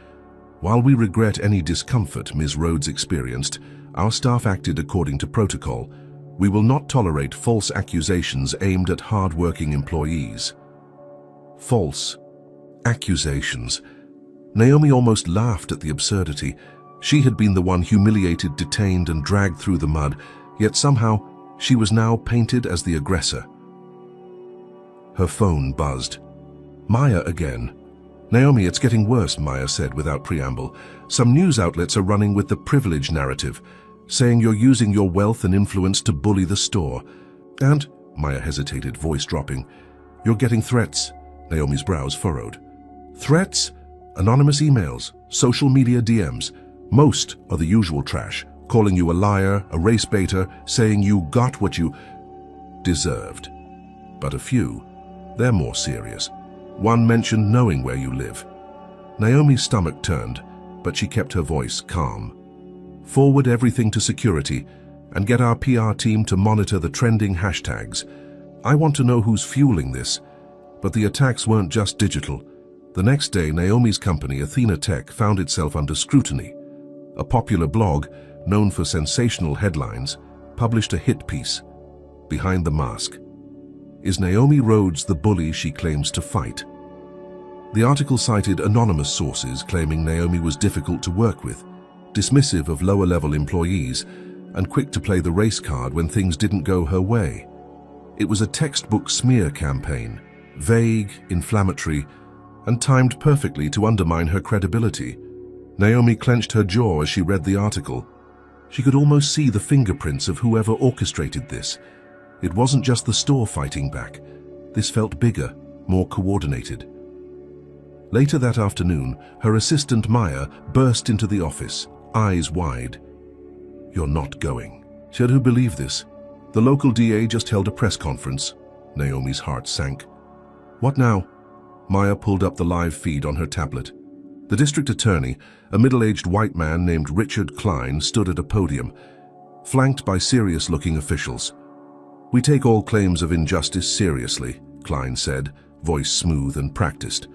Speaker 1: "While we regret any discomfort Ms. Rhodes experienced, our staff acted according to protocol. We will not tolerate false accusations aimed at hard-working employees." False accusations. Naomi almost laughed at the absurdity. She had been the one humiliated, detained, and dragged through the mud, yet somehow she was now painted as the aggressor. Her phone buzzed. Maya again. "Naomi, it's getting worse," Maya said without preamble. "Some news outlets are running with the privilege narrative, saying you're using your wealth and influence to bully the store. And," Maya hesitated, voice dropping, "you're getting threats." Naomi's brows furrowed. "Threats? Anonymous emails, social media DMs. Most are the usual trash, calling you a liar, a race baiter, saying you got what you deserved. But a few, they're more serious. One mentioned knowing where you live. Naomi's stomach turned, but she kept her voice calm. Forward everything to security and get our PR team to monitor the trending hashtags. I want to know who's fueling this. But the attacks weren't just digital. The next day, Naomi's company, Athena Tech, found itself under scrutiny. A popular blog, known for sensational headlines, published a hit piece, Behind the Mask. Is Naomi Rhodes the bully she claims to fight? The article cited anonymous sources claiming Naomi was difficult to work with, dismissive of lower-level employees, and quick to play the race card when things didn't go her way. It was a textbook smear campaign, vague, inflammatory, and timed perfectly to undermine her credibility. Naomi clenched her jaw as she read the article. She could almost see the fingerprints of whoever orchestrated this. It wasn't just the store fighting back. This felt bigger, more coordinated. Later that afternoon, her assistant Maya burst into the office, eyes wide. "You're not going." Should who believe this? The local DA just held a press conference. Naomi's heart sank. What now? Maya pulled up the live feed on her tablet. The district attorney, a middle-aged white man named Richard Klein, stood at a podium, flanked by serious-looking officials. "We take all claims of injustice seriously," Klein said, voice smooth and practiced.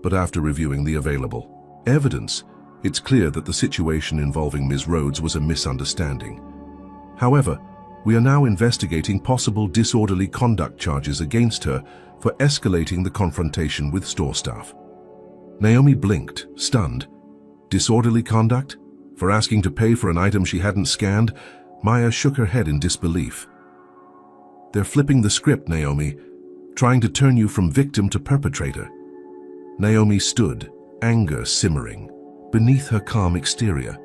Speaker 1: But after reviewing the available evidence, it's clear that the situation involving Ms. Rhodes was a misunderstanding. However, we are now investigating possible disorderly conduct charges against her for escalating the confrontation with store staff. Naomi blinked, stunned. Disorderly conduct? For asking to pay for an item she hadn't scanned? Maya shook her head in disbelief. "They're flipping the script, Naomi, trying to turn you from victim to perpetrator." Naomi stood, anger simmering, beneath her calm exterior.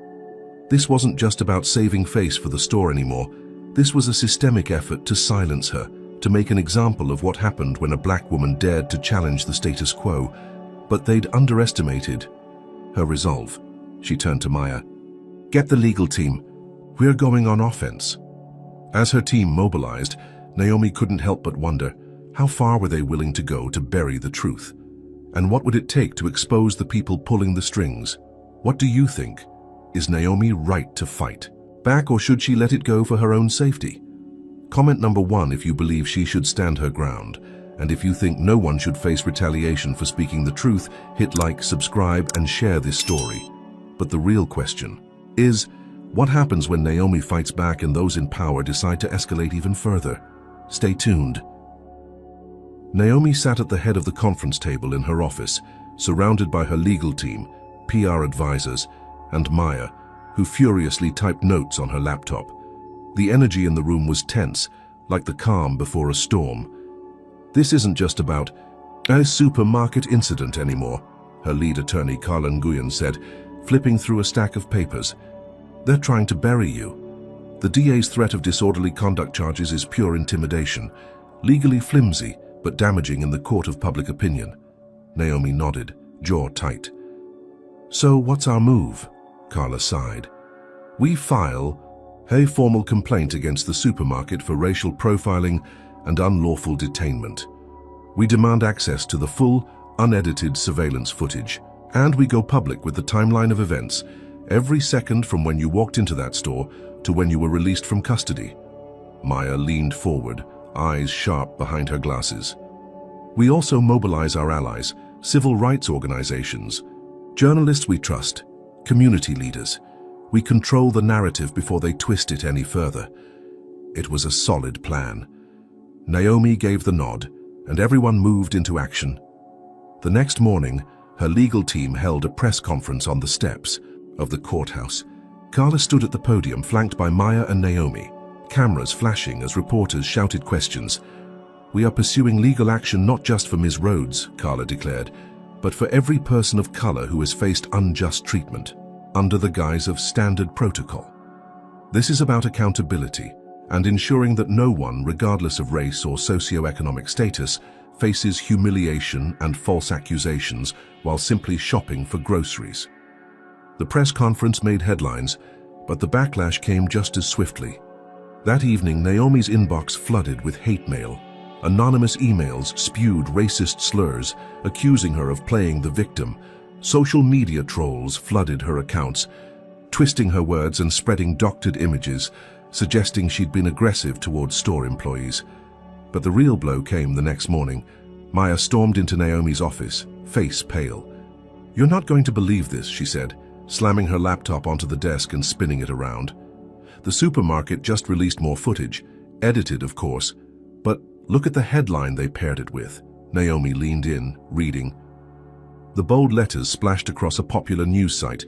Speaker 1: This wasn't just about saving face for the store anymore. This was a systemic effort to silence her, to make an example of what happened when a black woman dared to challenge the status quo. But they'd underestimated her resolve. She turned to Maya. "Get the legal team. We're going on offense." As her team mobilized, Naomi couldn't help but wonder, how far were they willing to go to bury the truth? And what would it take to expose the people pulling the strings? What do you think? Is Naomi right to fight back, or should she let it go for her own safety? Comment number 1 if you believe she should stand her ground. And if you think no one should face retaliation for speaking the truth, hit like, subscribe, and share this story. But the real question is, what happens when Naomi fights back and those in power decide to escalate even further? Stay tuned. Naomi sat at the head of the conference table in her office, surrounded by her legal team, PR advisors, and Maya, who furiously typed notes on her laptop. The energy in the room was tense, like the calm before a storm. "This isn't just about a supermarket incident anymore," her lead attorney Carla Nguyen said, flipping through a stack of papers. "They're trying to bury you. The DA's threat of disorderly conduct charges is pure intimidation, legally flimsy, but damaging in the court of public opinion." Naomi nodded, jaw tight. "So what's our move?" Carla sighed. "We file a formal complaint against the supermarket for racial profiling and unlawful detainment. We demand access to the full, unedited surveillance footage, and we go public with the timeline of events, every second from when you walked into that store to when you were released from custody." Maya leaned forward, eyes sharp behind her glasses. "We also mobilize our allies, civil rights organizations, journalists we trust, community leaders. We control the narrative before they twist it any further." It was a solid plan. Naomi gave the nod, and everyone moved into action. The next morning, her legal team held a press conference on the steps of the courthouse. Carla stood at the podium, flanked by Maya and Naomi, cameras flashing as reporters shouted questions. "We are pursuing legal action not just for Ms. Rhodes," Carla declared, "but for every person of color who has faced unjust treatment, under the guise of standard protocol. This is about accountability and ensuring that no one, regardless of race or socioeconomic status, faces humiliation and false accusations while simply shopping for groceries." The press conference made headlines, but the backlash came just as swiftly. That evening, Naomi's inbox flooded with hate mail. Anonymous emails spewed racist slurs, accusing her of playing the victim, Social media trolls flooded her accounts, twisting her words and spreading doctored images, suggesting she'd been aggressive towards store employees. But the real blow came the next morning. Maya stormed into Naomi's office, face pale. "You're not going to believe this," she said, slamming her laptop onto the desk and spinning it around. "The supermarket just released more footage, edited of course, but look at the headline they paired it with." Naomi leaned in, reading. The bold letters splashed across a popular news site.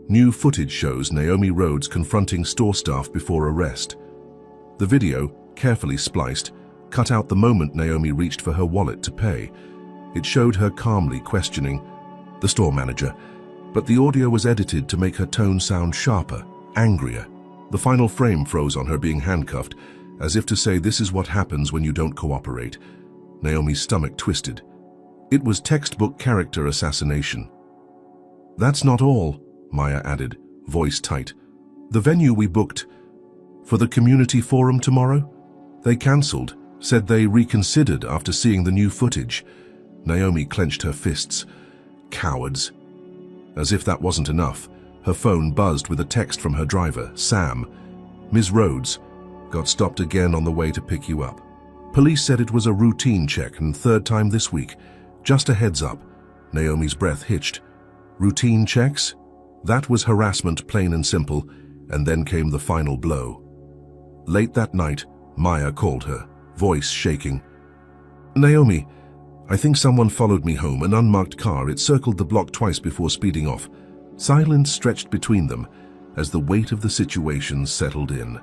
Speaker 1: New footage shows Naomi Rhodes confronting store staff before arrest. The video, carefully spliced, cut out the moment Naomi reached for her wallet to pay. It showed her calmly questioning the store manager, but the audio was edited to make her tone sound sharper, angrier. The final frame froze on her being handcuffed, as if to say this is what happens when you don't cooperate. Naomi's stomach twisted. It was textbook character assassination. "That's not all," Maya added, voice tight. "The venue we booked for the community forum tomorrow? They cancelled, said they reconsidered after seeing the new footage." Naomi clenched her fists. Cowards. As if that wasn't enough, her phone buzzed with a text from her driver, Sam. "Ms. Rhodes, got stopped again on the way to pick you up. Police said it was a routine check and third time this week. Just a heads up." Naomi's breath hitched. Routine checks? That was harassment, plain and simple, and then came the final blow. Late that night, Maya called her, voice shaking. "Naomi, I think someone followed me home, an unmarked car. It circled the block twice before speeding off." Silence stretched between them as the weight of the situation settled in.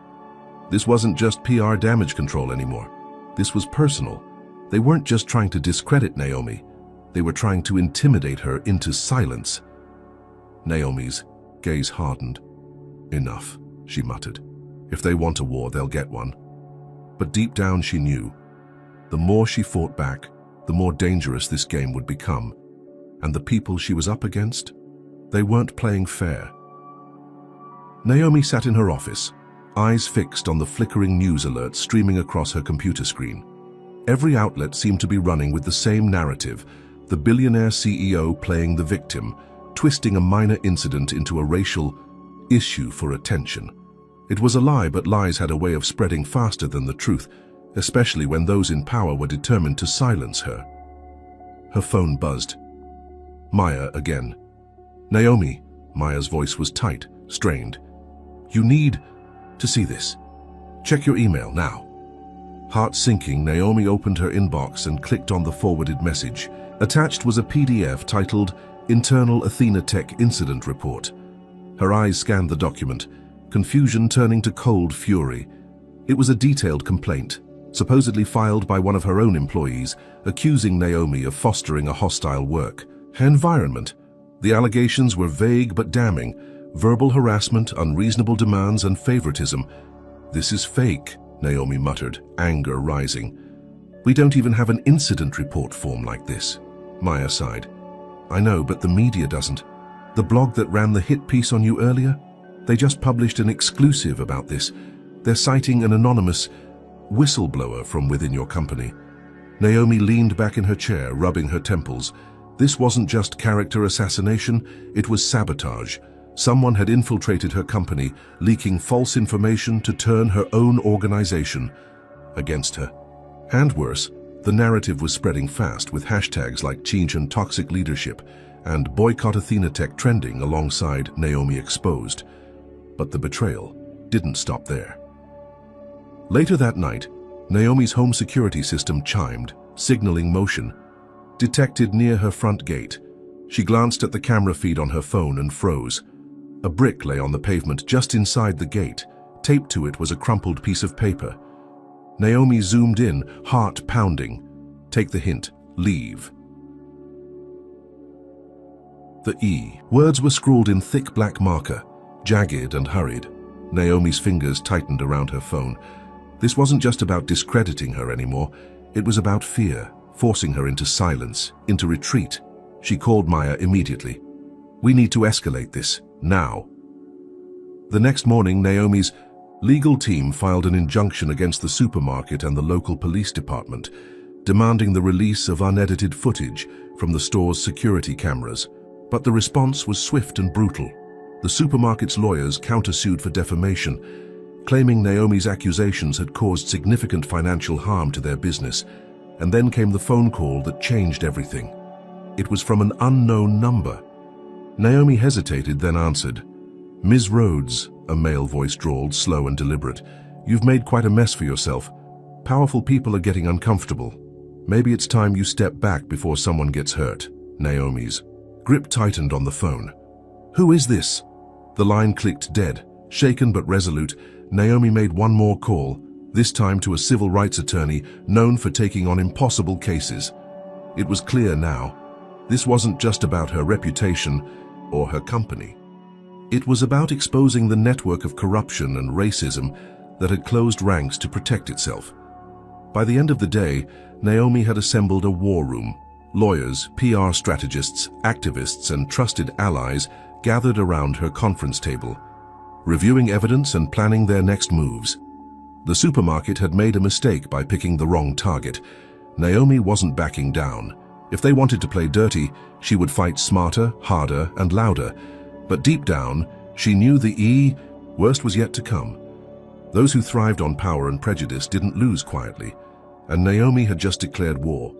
Speaker 1: This wasn't just PR damage control anymore. This was personal. They weren't just trying to discredit Naomi. They were trying to intimidate her into silence. Naomi's gaze hardened. "Enough," she muttered. "If they want a war, they'll get one." But deep down she knew, the more she fought back, the more dangerous this game would become. And the people she was up against, they weren't playing fair. Naomi sat in her office, eyes fixed on the flickering news alerts streaming across her computer screen. Every outlet seemed to be running with the same narrative, the billionaire CEO playing the victim, twisting a minor incident into a racial issue for attention. It was a lie, but lies had a way of spreading faster than the truth, especially when those in power were determined to silence her. Her phone buzzed. Maya again. "Naomi," Maya's voice was tight, strained. "You need to see this. Check your email now." Heart sinking, Naomi opened her inbox and clicked on the forwarded message. Attached was a PDF titled Internal Athena Tech Incident Report. Her eyes scanned the document, confusion turning to cold fury. It was a detailed complaint, supposedly filed by one of her own employees, accusing Naomi of fostering a hostile work environment. The allegations were vague but damning: verbal harassment, unreasonable demands, and favoritism. "This is fake," Naomi muttered, anger rising. "We don't even have an incident report form like this." Maya sighed. "I know, but the media doesn't. The blog that ran the hit piece on you earlier? They just published an exclusive about this. They're citing an anonymous whistleblower from within your company." Naomi leaned back in her chair, rubbing her temples. This wasn't just character assassination, it was sabotage. Someone had infiltrated her company, leaking false information to turn her own organization against her. And worse, the narrative was spreading fast, with hashtags like Change and Toxic Leadership and Boycott Athena Tech trending alongside Naomi Exposed. But the betrayal didn't stop there. Later that night, Naomi's home security system chimed, signaling motion. Detected near her front gate. She glanced at the camera feed on her phone and froze. A brick lay on the pavement just inside the gate. Taped to it was a crumpled piece of paper. Naomi zoomed in, heart pounding. Take the hint. Leave. The E. Words were scrawled in thick black marker, jagged and hurried. Naomi's fingers tightened around her phone. This wasn't just about discrediting her anymore. It was about fear, forcing her into silence, into retreat. She called Maya immediately. "We need to escalate this, now." The next morning, Naomi's legal team filed an injunction against the supermarket and the local police department, demanding the release of unedited footage from the store's security cameras. But the response was swift and brutal. The supermarket's lawyers countersued for defamation, claiming Naomi's accusations had caused significant financial harm to their business. And then came the phone call that changed everything. It was from an unknown number. Naomi hesitated, then answered. "Ms. Rhodes," a male voice drawled, slow and deliberate, "you've made quite a mess for yourself. Powerful people are getting uncomfortable. Maybe it's time you step back before someone gets hurt." Naomi's grip tightened on the phone. "Who is this?" The line clicked dead. Shaken but resolute, Naomi made one more call, this time to a civil rights attorney known for taking on impossible cases. It was clear now. This wasn't just about her reputation or her company. It was about exposing the network of corruption and racism that had closed ranks to protect itself. By the end of the day, Naomi had assembled a war room. Lawyers, PR strategists, activists, and trusted allies gathered around her conference table, reviewing evidence and planning their next moves. The supermarket had made a mistake by picking the wrong target. Naomi wasn't backing down. If they wanted to play dirty, she would fight smarter, harder, and louder. But deep down, she knew the worst was yet to come. Those who thrived on power and prejudice didn't lose quietly, and Naomi had just declared war.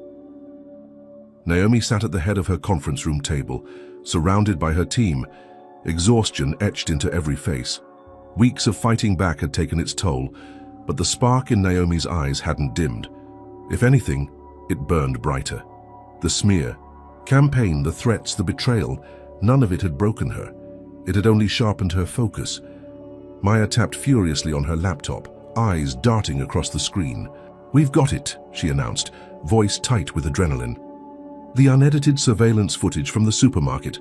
Speaker 1: Naomi sat at the head of her conference room table, surrounded by her team, exhaustion etched into every face. Weeks of fighting back had taken its toll, but the spark in Naomi's eyes hadn't dimmed. If anything, it burned brighter. The smear, campaign, the threats, the betrayal, none of it had broken her. It had only sharpened her focus. Maya tapped furiously on her laptop, eyes darting across the screen. "We've got it," she announced, voice tight with adrenaline. The unedited surveillance footage from the supermarket.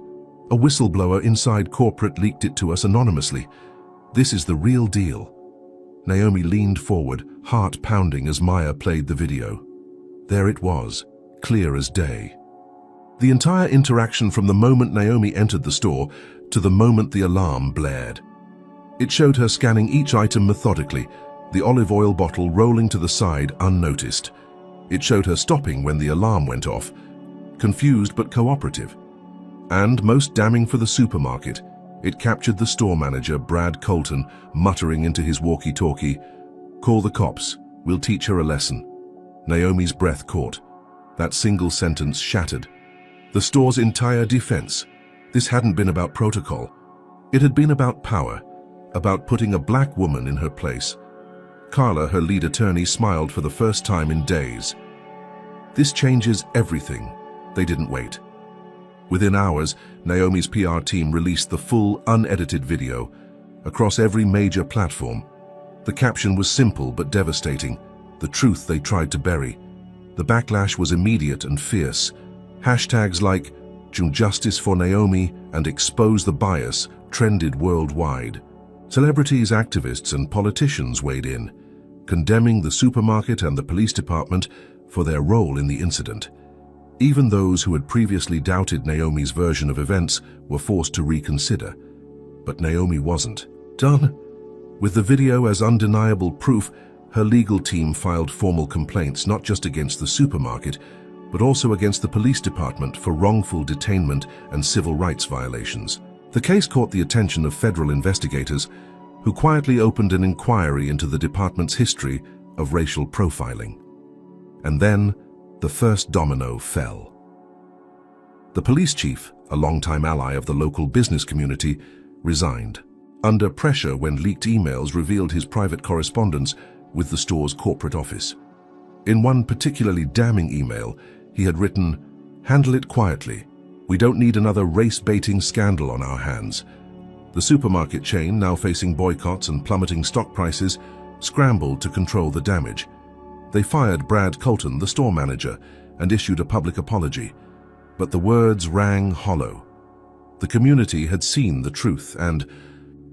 Speaker 1: A whistleblower inside corporate leaked it to us anonymously. This is the real deal. Naomi leaned forward, heart pounding as Maya played the video. There it was, clear as day. The entire interaction from the moment Naomi entered the store to the moment the alarm blared. It showed her scanning each item methodically, the olive oil bottle rolling to the side unnoticed. It showed her stopping when the alarm went off, confused but cooperative. And, most damning for the supermarket, it captured the store manager, Brad Colton, muttering into his walkie-talkie, "Call the cops, we'll teach her a lesson." Naomi's breath caught. That single sentence shattered the store's entire defense. This hadn't been about protocol. It had been about power, about putting a black woman in her place. Carla, her lead attorney, smiled for the first time in days. "This changes everything." They didn't wait. Within hours, Naomi's PR team released the full, unedited video across every major platform. The caption was simple but devastating, the truth they tried to bury. The backlash was immediate and fierce. Hashtags like "Justice for Naomi" and "Expose the Bias" trended worldwide. Celebrities, activists, and politicians weighed in, condemning the supermarket and the police department for their role in the incident. Even those who had previously doubted Naomi's version of events were forced to reconsider. But Naomi wasn't done. With the video as undeniable proof, her legal team filed formal complaints not just against the supermarket, but also against the police department for wrongful detainment and civil rights violations. The case caught the attention of federal investigators, who quietly opened an inquiry into the department's history of racial profiling. And then, the first domino fell. The police chief, a longtime ally of the local business community, resigned, under pressure when leaked emails revealed his private correspondence with the store's corporate office. In one particularly damning email, he had written, "Handle it quietly. We don't need another race-baiting scandal on our hands." The supermarket chain, now facing boycotts and plummeting stock prices, scrambled to control the damage. They fired Brad Colton, the store manager, and issued a public apology. But the words rang hollow. The community had seen the truth, and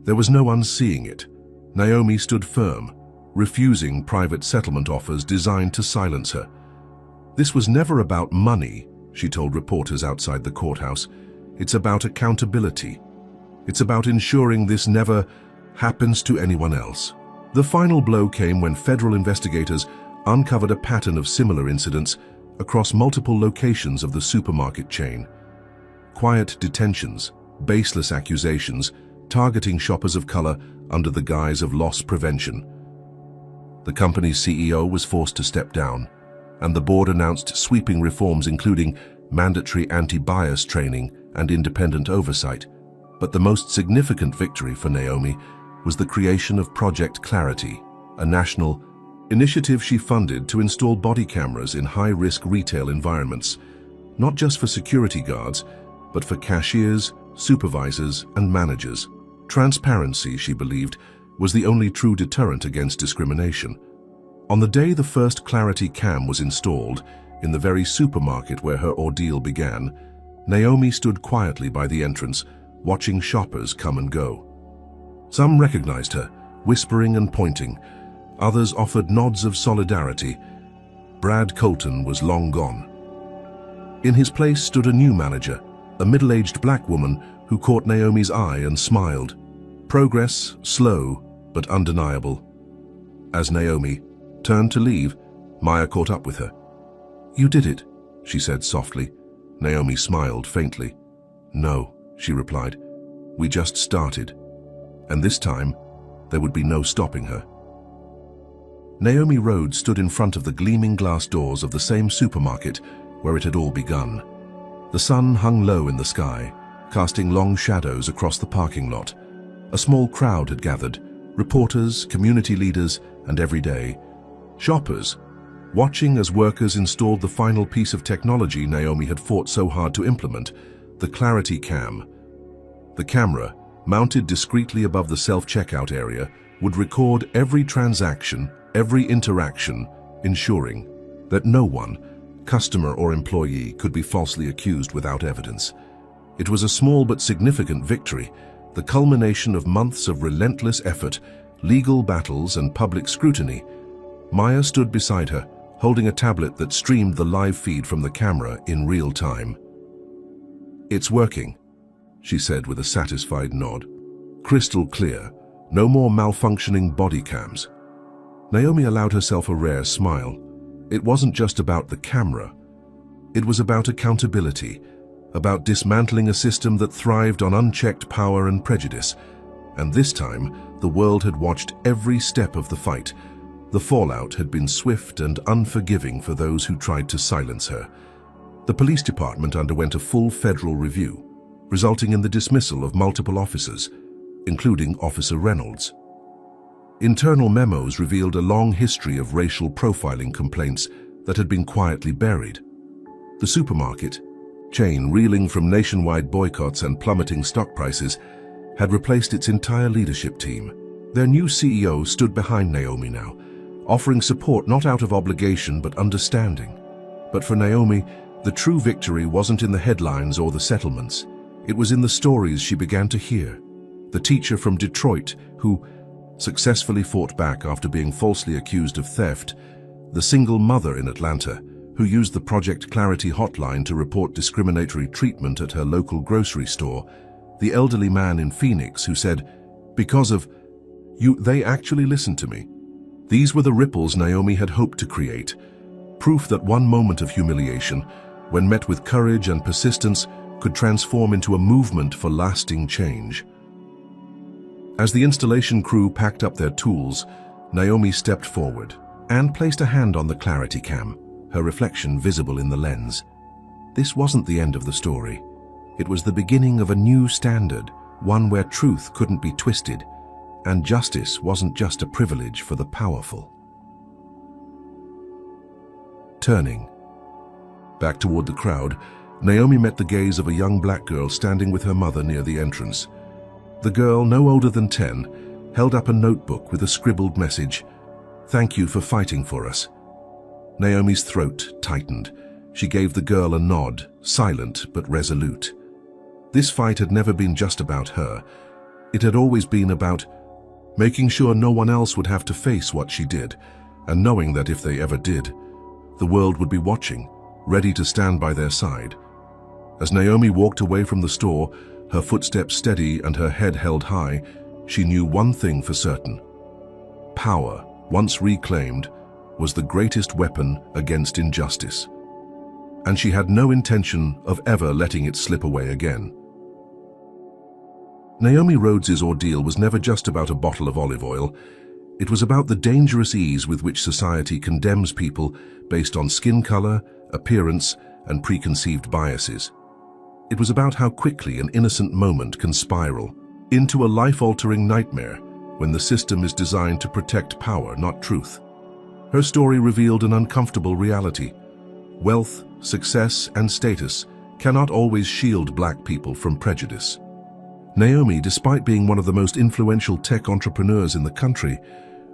Speaker 1: there was no unseeing it. Naomi stood firm, refusing private settlement offers designed to silence her. "This was never about money," she told reporters outside the courthouse. "It's about accountability. It's about ensuring this never happens to anyone else." The final blow came when federal investigators uncovered a pattern of similar incidents across multiple locations of the supermarket chain. quiet detentions, baseless accusations, targeting shoppers of color under the guise of loss prevention. The company's CEO was forced to step down, and the board announced sweeping reforms including mandatory anti-bias training and independent oversight. But the most significant victory for Naomi was the creation of Project Clarity, a national initiative she funded to install body cameras in high-risk retail environments, not just for security guards, but for cashiers, supervisors, and managers. Transparency, she believed, was the only true deterrent against discrimination. On the day the first Clarity cam was installed, in the very supermarket where her ordeal began, Naomi stood quietly by the entrance, watching shoppers come and go. Some recognized her, whispering and pointing. Others offered nods of solidarity. Brad Colton was long gone. In his place stood a new manager, a middle-aged black woman who caught Naomi's eye and smiled. Progress, slow but undeniable. As Naomi turned to leave, Maya caught up with her. "You did it," she said softly. Naomi smiled faintly. "No," she replied. "We just started." And this time, there would be no stopping her. Naomi Rhodes stood in front of the gleaming glass doors of the same supermarket where it had all begun. The sun hung low in the sky, casting long shadows across the parking lot. A small crowd had gathered, reporters, community leaders, and everyday shoppers, watching as workers installed the final piece of technology Naomi had fought so hard to implement, the Clarity Cam. The camera, mounted discreetly above the self-checkout area, would record every transaction, every interaction, ensuring that no one, customer or employee, could be falsely accused without evidence. It was a small but significant victory, the culmination of months of relentless effort, legal battles, and public scrutiny. Maya stood beside her, holding a tablet that streamed the live feed from the camera in real time. "It's working," she said with a satisfied nod. "Crystal clear. No more malfunctioning body cams." Naomi allowed herself a rare smile. It wasn't just about the camera. It was about accountability, about dismantling a system that thrived on unchecked power and prejudice. And this time, the world had watched every step of the fight. The fallout had been swift and unforgiving for those who tried to silence her. The police department underwent a full federal review, resulting in the dismissal of multiple officers, including Officer Reynolds. Internal memos revealed a long history of racial profiling complaints that had been quietly buried. The supermarket chain, reeling from nationwide boycotts and plummeting stock prices, had replaced its entire leadership team. Their new CEO stood behind Naomi now, offering support not out of obligation but understanding. But for Naomi, the true victory wasn't in the headlines or the settlements. It was in the stories she began to hear. The teacher from Detroit who successfully fought back after being falsely accused of theft, the single mother in Atlanta who used the Project Clarity hotline to report discriminatory treatment at her local grocery store, the elderly man in Phoenix who said, "Because of you, they actually listened to me." These were the ripples Naomi had hoped to create, proof that one moment of humiliation, when met with courage and persistence, could transform into a movement for lasting change. As the installation crew packed up their tools, Naomi stepped forward and placed a hand on the Clarity Cam, her reflection visible in the lens. This wasn't the end of the story. It was the beginning of a new standard, one where truth couldn't be twisted, and justice wasn't just a privilege for the powerful. Turning back toward the crowd, Naomi met the gaze of a young black girl standing with her mother near the entrance. The girl, no older than 10, held up a notebook with a scribbled message, "Thank you for fighting for us." Naomi's throat tightened. She gave the girl a nod, silent but resolute. This fight had never been just about her. It had always been about making sure no one else would have to face what she did, and knowing that if they ever did, the world would be watching, ready to stand by their side. As Naomi walked away from the store, her footsteps steady and her head held high, she knew one thing for certain. Power, once reclaimed, was the greatest weapon against injustice. and she had no intention of ever letting it slip away again. Naomi Rhodes's ordeal was never just about a bottle of olive oil. It was about the dangerous ease with which society condemns people based on skin color, appearance, and preconceived biases. It was about how quickly an innocent moment can spiral into a life-altering nightmare when the system is designed to protect power, not truth. Her story revealed an uncomfortable reality. Wealth, success, and status cannot always shield black people from prejudice. Naomi, despite being one of the most influential tech entrepreneurs in the country,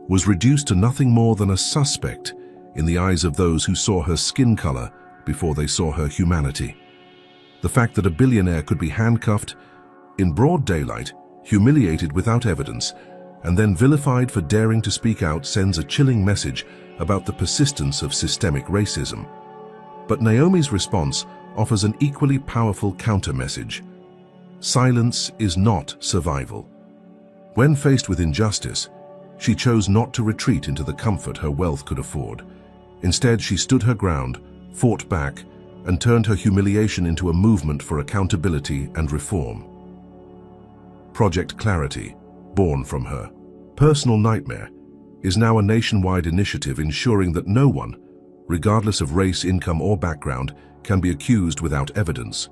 Speaker 1: was reduced to nothing more than a suspect in the eyes of those who saw her skin color before they saw her humanity. The fact that a billionaire could be handcuffed in broad daylight, humiliated without evidence, and then vilified for daring to speak out sends a chilling message about the persistence of systemic racism. But Naomi's response offers an equally powerful counter-message. Silence is not survival. When faced with injustice, she chose not to retreat into the comfort her wealth could afford. Instead, she stood her ground, fought back, and turned her humiliation into a movement for accountability and reform. Project Clarity, born from her personal nightmare, is now a nationwide initiative ensuring that no one, regardless of race, income, or background, can be accused without evidence.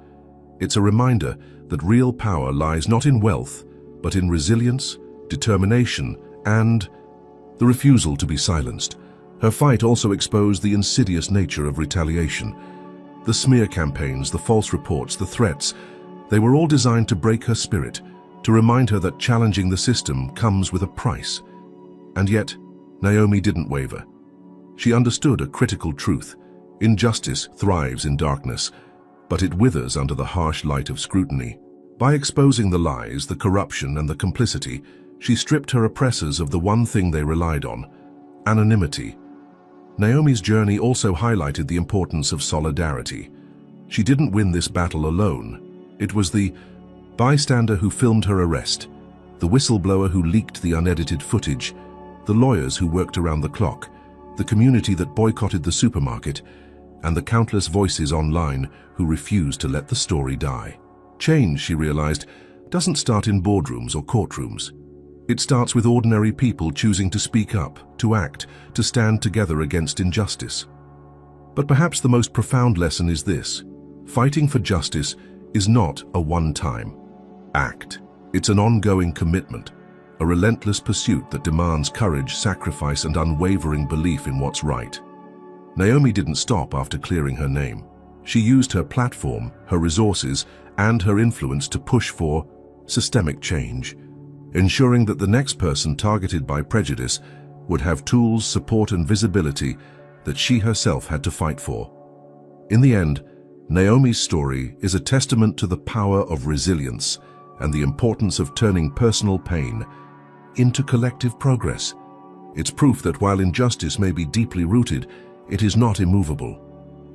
Speaker 1: It's a reminder that real power lies not in wealth, but in resilience, determination, and the refusal to be silenced. Her fight also exposed the insidious nature of retaliation. The smear campaigns, the false reports, the threats, they were all designed to break her spirit, to remind her that challenging the system comes with a price. And yet, Naomi didn't waver. She understood a critical truth. Injustice thrives in darkness, but it withers under the harsh light of scrutiny. By exposing the lies, the corruption, and the complicity, she stripped her oppressors of the one thing they relied on: anonymity. Naomi's journey also highlighted the importance of solidarity. She didn't win this battle alone. It was the bystander who filmed her arrest, the whistleblower who leaked the unedited footage, the lawyers who worked around the clock, the community that boycotted the supermarket, and the countless voices online who refused to let the story die. Change, she realized, doesn't start in boardrooms or courtrooms. It starts with ordinary people choosing to speak up, to act, to stand together against injustice. But perhaps the most profound lesson is this: fighting for justice is not a one-time act. It's an ongoing commitment, a relentless pursuit that demands courage, sacrifice, and unwavering belief in what's right. Naomi didn't stop after clearing her name. She used her platform, her resources, and her influence to push for systemic change, ensuring that the next person targeted by prejudice would have tools, support, and visibility that she herself had to fight for. In the end, Naomi's story is a testament to the power of resilience and the importance of turning personal pain into collective progress. It's proof that while injustice may be deeply rooted, it is not immovable.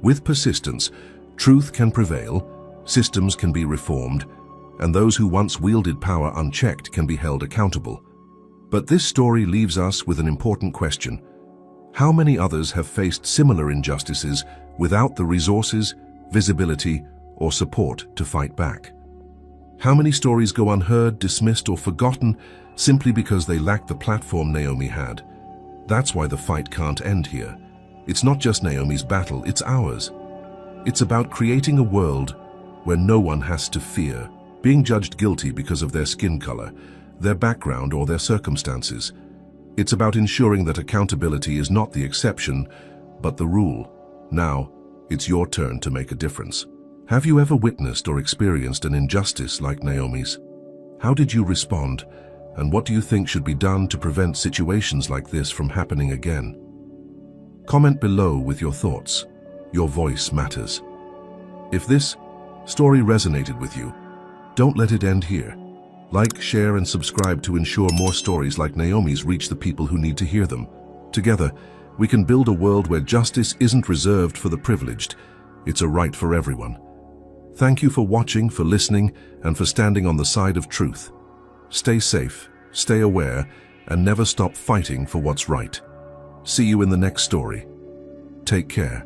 Speaker 1: With persistence, truth can prevail, systems can be reformed, and those who once wielded power unchecked can be held accountable. But this story leaves us with an important question. How many others have faced similar injustices without the resources, visibility, or support to fight back? How many stories go unheard, dismissed, or forgotten simply because they lack the platform Naomi had? That's why the fight can't end here. It's not just Naomi's battle, it's ours. It's about creating a world where no one has to fear being judged guilty because of their skin color, their background, or their circumstances. It's about ensuring that accountability is not the exception, but the rule. Now, it's your turn to make a difference. Have you ever witnessed or experienced an injustice like Naomi's? How did you respond, and what do you think should be done to prevent situations like this from happening again? Comment below with your thoughts. Your voice matters. If this story resonated with you, don't let it end here. Like, share, and subscribe to ensure more stories like Naomi's reach the people who need to hear them. Together, we can build a world where justice isn't reserved for the privileged. It's a right for everyone. Thank you for watching, for listening, and for standing on the side of truth. Stay safe, stay aware, and never stop fighting for what's right. See you in the next story. Take care.